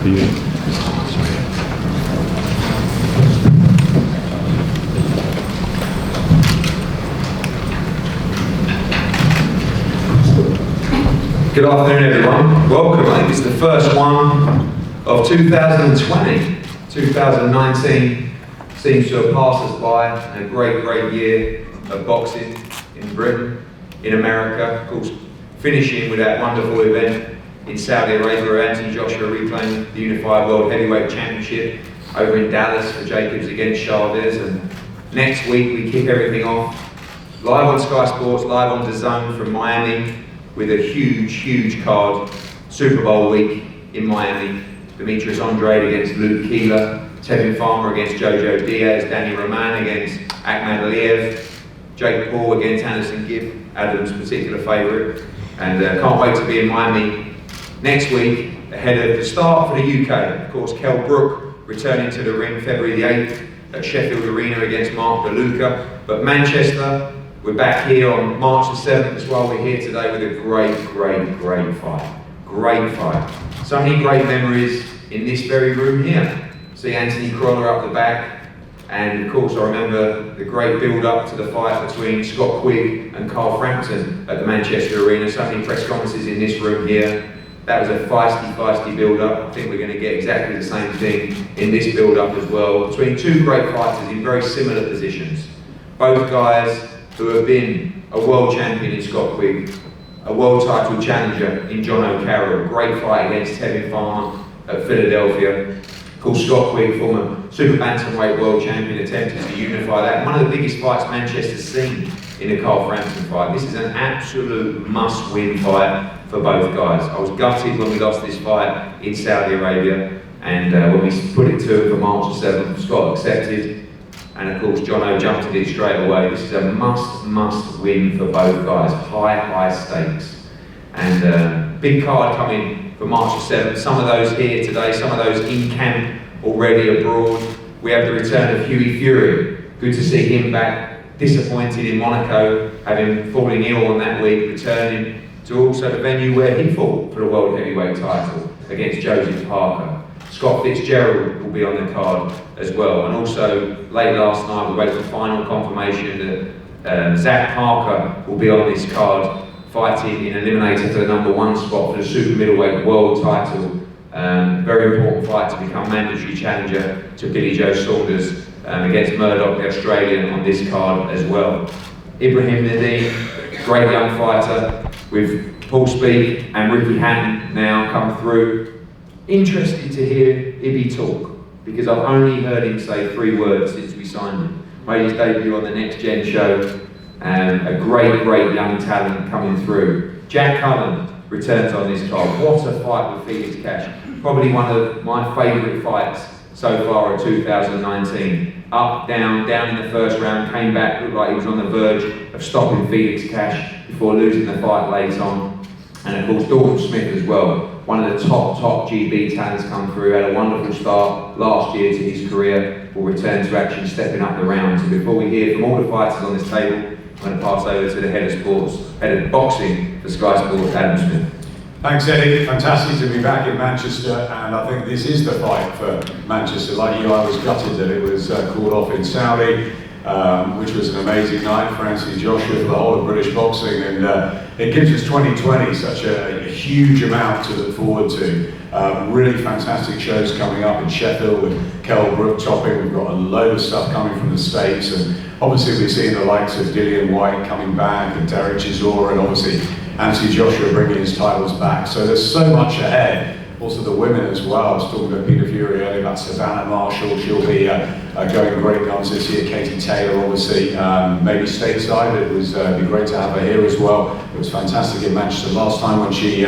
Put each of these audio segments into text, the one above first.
for you. Good afternoon, everyone. Welcome. I think it's the first one of 2020. 2019 seems to have passed us by. A great, great year of boxing in Britain, in America. Of course, finishing with that wonderful event in Saudi Arabia where Anthony Joshua reclaimed the Unified World Heavyweight Championship over in Dallas for Jacobs against Chavez. And next week we kick everything off live on Sky Sports, live on DAZN from Miami, with a huge, huge card. Super Bowl week in Miami. Demetrius Andrade against Luke Keeler, Tevin Farmer against Jojo Diaz, Danny Roman against Akhmad Aliyev, Jake Paul against Anderson Gibb, Adam's particular favourite. And can't wait to be in Miami next week, ahead of the start for the UK. Of course, Kell Brook returning to the ring February the 8th at Sheffield Arena against Mark DeLuca. But Manchester, we're back here on March the 7th as well. We're here today with a great, great, great fight. Great fight. So many great memories in this very room here. See Anthony Crolla up the back. And of course I remember the great build-up to the fight between Scott Quigg and Carl Frampton at the Manchester Arena. So many press conferences in this room here. That was a feisty, feisty build-up. I think we're going to get exactly the same thing in this build-up as well. Between two great fighters in very similar positions. Both guys who have been a world champion in Scott Quigg, a world title challenger in John O'Carroll, great fight against Tevin Farmer at Philadelphia. Of course, Scott Quigg, former super bantamweight world champion, attempted to unify that. One of the biggest fights Manchester's seen in the Carl Frampton fight. This is an absolute must-win fight for both guys. I was gutted when we lost this fight in Saudi Arabia, and when we put it to him for March the 7th, Scott accepted. And of course, Jono jumped at it straight away. This is a must win for both guys. High stakes. And big card coming for March the 7th. Some of those here today, some of those in camp already abroad. We have the return of Hughie Fury. Good to see him back. Disappointed in Monaco, having fallen ill on that week, returning to also the venue where he fought for the World Heavyweight title against Joseph Parker. Scott Fitzgerald will be on the card as well. And also, late last night, we waited for final confirmation that Zach Parker will be on this card, fighting in eliminator for the #1 spot for the super middleweight world title. Very important fight to become mandatory challenger to Billy Joe Saunders against Murdoch, the Australian, on this card as well. Ibrahim Nadeem, great young fighter, with Paul Speak and Ricky Hatton now come through. Interested to hear Ibby talk, because I've only heard him say 3 words since we signed him. Made his debut on the Next Gen show, and a great, great young talent coming through. Jack Cullen returns on this card. What a fight with Felix Cash. Probably one of my favourite fights so far in 2019. Up, down in the first round, came back, looked like he was on the verge of stopping Felix Cash before losing the fight late on. And of course, Dalton Smith as well. One of the top GB talents come through, had a wonderful start last year to his career, will return to action, stepping up the round. So before we hear from all the fighters on this table, I'm going to pass over to the head of boxing for Sky Sports, Adam Smith. Thanks, Eddie. Fantastic to be back in Manchester, and I think this is the fight for Manchester. Like you, I was gutted that it was called off in Saudi, which was an amazing night for Anthony Joshua, for the whole of British boxing, and it gives us 2020 such a huge amount to look forward to. Really fantastic shows coming up in Sheffield with Kell Brook topping. We've got a load of stuff coming from the States, and obviously we're seeing the likes of Dillian White coming back, and Derek Chisora, and obviously Anthony Joshua bringing his titles back. So there's so much ahead. Also the women as well. I was talking about Peter Fury earlier about Savannah Marshall. She'll be going great guns this year. Katie Taylor, obviously, maybe stateside. It was be great to have her here as well. It was fantastic in Manchester last time when she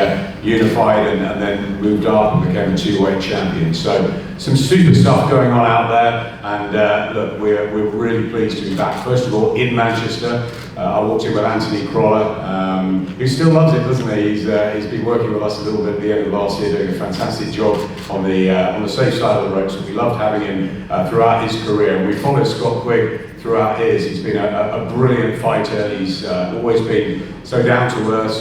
unified and then moved up and became a 2-weight champion. So some super stuff going on out there, and look, we're really pleased to be back. First of all, in Manchester. I walked in with Anthony Crolla, who still loves it, doesn't he? He's been working with us a little bit at the end of last year, doing a fantastic job on the safe side of the ropes. And we loved having him throughout his his career. And we followed Scott Quigg throughout his. He's been a brilliant fighter. He's always been so down to earth,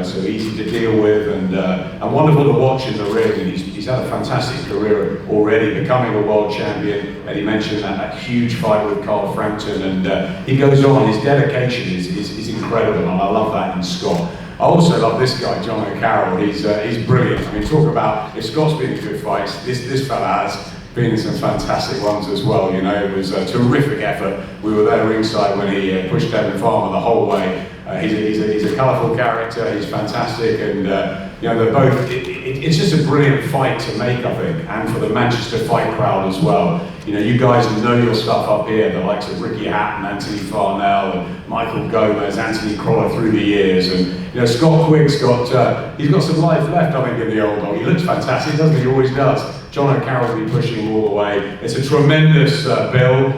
so easy to deal with, and wonderful to watch in the ring. And he's had a fantastic career already, becoming a world champion. And he mentioned that huge fight with Carl Frampton, and he goes on. His dedication is incredible, and I love that in Scott. I also love this guy, John Carroll. He's brilliant. I mean, talk about if Scott's been in good fights, this fella has been in some fantastic ones as well. You know, it was a terrific effort. We were there ringside when he pushed Devin Farmer the whole way. He's a colourful character. He's fantastic, and you know, they're both. It's just a brilliant fight to make, I think, and for the Manchester fight crowd as well. You know, you guys know your stuff up here, the likes of Ricky Hatton, Anthony Farnell, and Michael Gomez, Anthony Croller through the years, and you know, Scott Quigg's he's got some life left, I think, in the old dog. He looks fantastic, doesn't he? He always does. John O'Carroll will be pushing him all the way. It's a tremendous bill.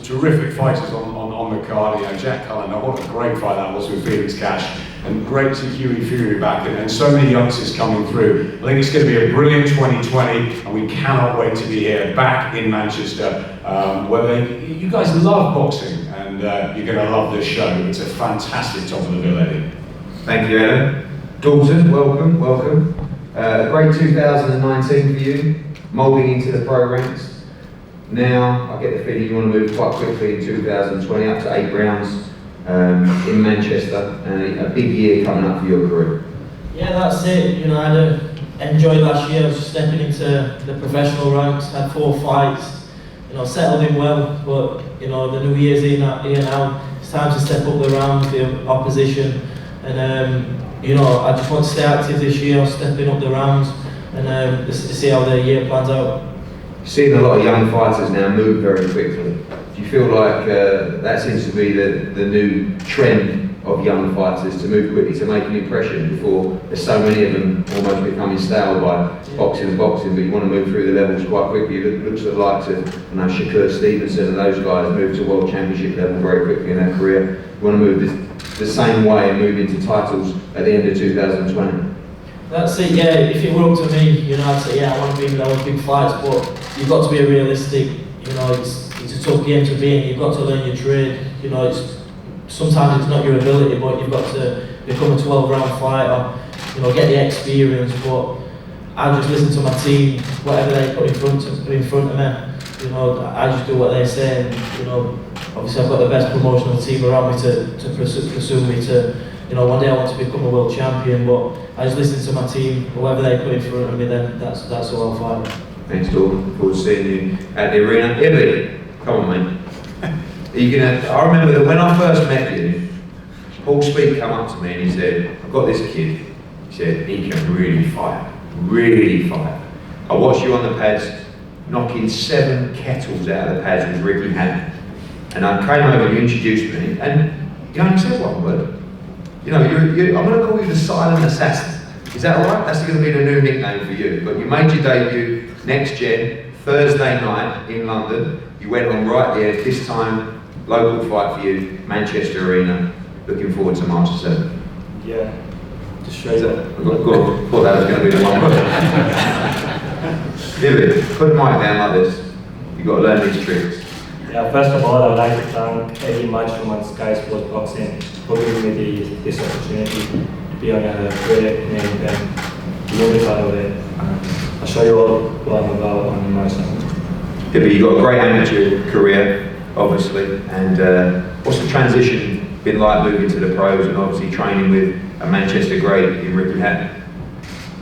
Terrific fighters on the card. You know, Jack Cullen. What a great fight that was with Felix Cash. And great to see Hughie Fury back, and so many youngsters coming through. I think it's going to be a brilliant 2020, and we cannot wait to be here back in Manchester. You guys love boxing, and you're going to love this show. It's a fantastic top of the bill, Eddie. Thank you, Adam. Dalton, welcome, welcome. Great 2019 for you, moulding into the pro ranks. Now, I get the feeling you want to move quite quickly in 2020, up to 8 rounds in Manchester, and a big year coming up for your career. Yeah, that's it. You know, I enjoyed last year, stepping into the professional ranks, had 4 fights, you know, settled in well, but you know, the new year's here now, it's time to step up the rounds, the opposition, and you know, I just want to stay active this year, stepping up the rounds, and to see how the year plans out. Seeing a lot of young fighters now move very quickly. Do you feel like that seems to be the new trend of young fighters, to move quickly, to make an impression before there's so many of them almost becoming stale by boxing, but you want to move through the levels quite quickly? It looks like to, you know, Shakur Stevenson and those guys move to world championship level very quickly in their career. You want to move the same way and move into titles at the end of 2020? That's it, yeah. If it were up to me, you know, I'd say, yeah, I want to be in those big fights, but you've got to be realistic. You know, it's a tough game to be in. You've got to learn your trade. You know, sometimes it's not your ability, but you've got to become a 12-round fighter. You know, get the experience. But I just listen to my team, whatever they put in front of me. You know, I just do what they say. And, you know, obviously I've got the best promotional team around me to pursue me to. You know, one day I want to become a world champion, but I just listen to my team. Whoever they put in front of me, then that's who I'll fight. Thanks, Dalton. Look forward to seeing you at the arena. Ibby, come on, mate. Are you gonna? I remember that when I first met you, Paul Speed came up to me and he said, "I've got this kid." He said, "He can really fight, really fight." I watched you on the pads, knocking 7 kettles out of the pads with Ricky Hatton, and I came over and you introduced me, and you only said one word. You know, I'm going to call you the Silent Assassin. Is that all right? That's going to be the new nickname for you. But you made your debut next gen, Thursday night in London. You went on right there, this time, local fight for you, Manchester Arena. Looking forward to March 7th. Yeah, just shows that. I thought that was going to be the one word. David, put the mic down like this. You've got to learn these tricks. Yeah, first of all, I'd like to thank Eddie Matchroom and Sky Sports Boxing for giving me this opportunity to be on a great main event. I'm really proud of it, and I'll show you all what I'm about on the marathon. Yeah, but you've got a great amateur career, obviously, and what's the transition been like moving to the pros and obviously training with a Manchester great in Ricky Hatton?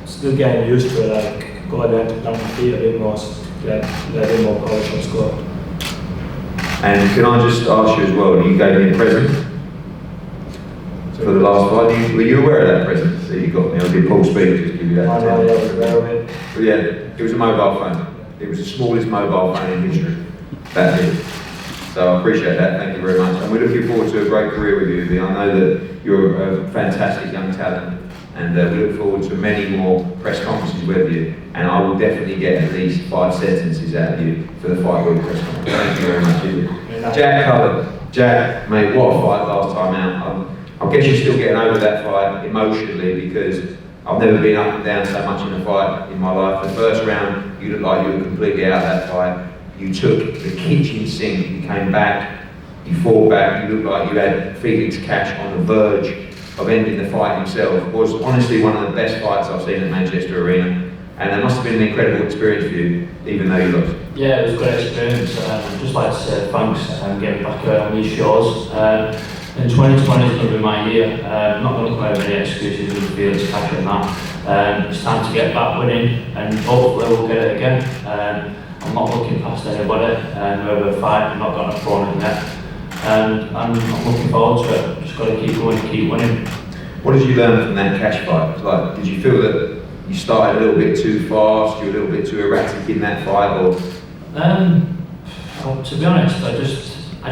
Still getting used to it, like going down my feet a bit more, get a bit more polish on squat. And can I just ask you as well, you gave me a present for the last fight. Were you aware of that present that you got me? Or did Paul Speed just give you that? I know, yeah, I was aware of it. But yeah, it was a mobile phone. It was the smallest mobile phone in history. That big. So I appreciate that, thank you very much. And we're looking forward to a great career with you, Lee. I know that you're a fantastic young talent, and we look forward to many more press conferences with you. And I will definitely get at least 5 sentences out of you for the fight week press conference. Thank you very much, Lee. Jack Cullen. Jack, mate, what a fight last time out. I guess you're still getting over that fight emotionally, because I've never been up and down so much in a fight in my life. The first round, you looked like you were completely out of that fight. you took the kitchen sink, you came back, you fought back, you looked like you had Felix Cash on the verge of ending the fight himself. It was honestly one of the best fights I've seen at Manchester Arena, and it must have been an incredible experience for you, even though you lost. Yeah, it was a great experience. I'd just like to say thanks getting back on these shows. And 2020 is going to be my year. I'm not going to claim any excuses with Felix Cash and that. It's time to get back winning, and hopefully we'll get it again. I'm not looking past anybody, whoever I fight, I'm not got an opponent yet. And I'm looking forward to it. Just got to keep going, keep winning. What did you learn from that Cash fight? Like, did you feel that you started a little bit too fast, you were a little bit too erratic in that fight, or? Well, to be honest, I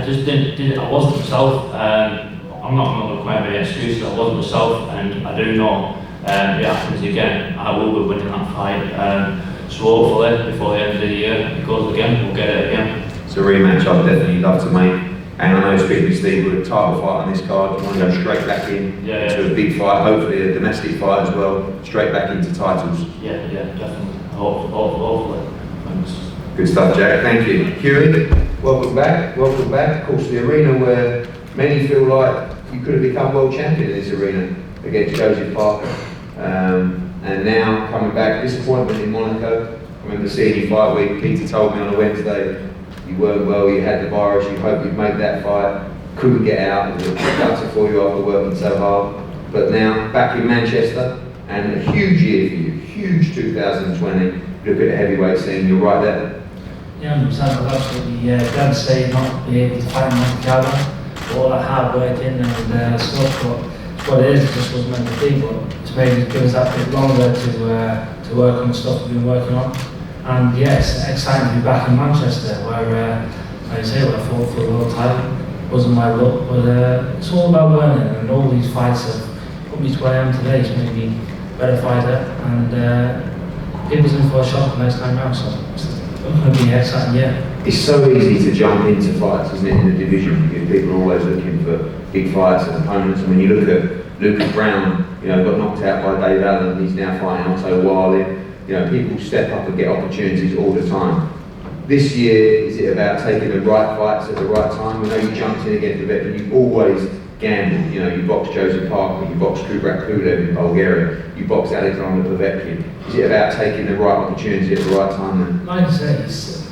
just didn't. I wasn't myself. I'm not going to claim any excuses. I wasn't myself, and I do know if it happens again, I will be winning that fight. So hopefully, before the end of the year, it goes again, we'll get it again. It's a rematch I'd definitely love to make. And I know, speaking to Steve, with a title fight on this card, you want to go straight back into a big fight, hopefully a domestic fight as well, straight back into titles. Yeah, definitely. Hopefully. Thanks. Good stuff, Jack. Thank you. Hughie, welcome back. Welcome back. Of course, the arena where many feel like you could have become world champion in this arena against Joseph Parker. And now coming back, disappointment in Monaco. I remember seeing you fight week. Peter told me on a Wednesday you weren't well, you had the virus, you hoped you'd make that fight, couldn't get out, it was a gutter for you after working so hard. But now, back in Manchester, and a huge year for you, huge 2020. Look at the heavyweight scene, you're right there. Yeah, I'm absolutely glad to say not be able to fight Monte Carlo, all that hard work in and stuff, but what it is, it just wasn't meant to be, but it's made it give us that bit longer to work on the stuff we've been working on. And yes, exciting to be back in Manchester, where, like I say, where I fought for the world title. Wasn't my luck, but it's all about learning, and all these fights have put me to where I am today, to make me a better fighter, and people's in for a shot the next time round, so it's going to be an exciting year. It's so easy to jump into fights, isn't it, in the division? People are always looking for big fights and opponents, and when you look at Lucas Brown, you know, got knocked out by Dave Allen, he's now fighting Otto Wiley. You know, people step up and get opportunities all the time. This year, is it about taking the right fights at the right time? We know you jumped in against the veteran, you always gambled. You know, you boxed Joseph Parker, you boxed Kubrat Kulev in Bulgaria, you boxed Alexander Povetkin. Is it about taking the right opportunity at the right time then? Like I say, it's,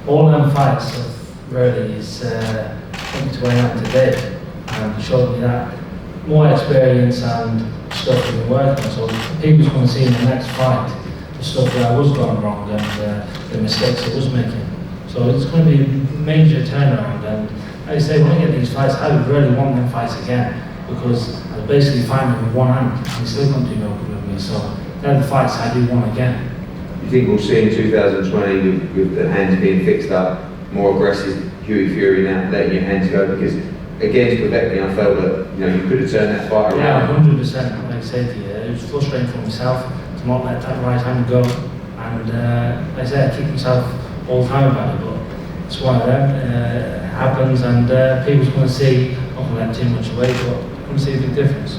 all them fights have really is put me to where I am today, and showed me that more experience and stuff we've been working on. So people's going to see in the next fight the stuff that I was going wrong and the mistakes I was making. So it's going to be a major turnaround, and like I say, when I get these fights, I would really want them fights again, because I was basically fighting with one hand and he still couldn't do no good with me. So they're the fights I do want again. You think we'll see in 2020 with the hands being fixed up, more aggressive Hughie Fury now letting your hands go? Because against Povetkin, I felt that you could have turned that fight around. Yeah, 100%. Like I said to you, it was frustrating for myself to not let that right hand go, and like I said, I kick myself all the time about it, but it's one of them. It happens, and people's going to see. I'm not going to let too much away, but I'm going to see a big difference.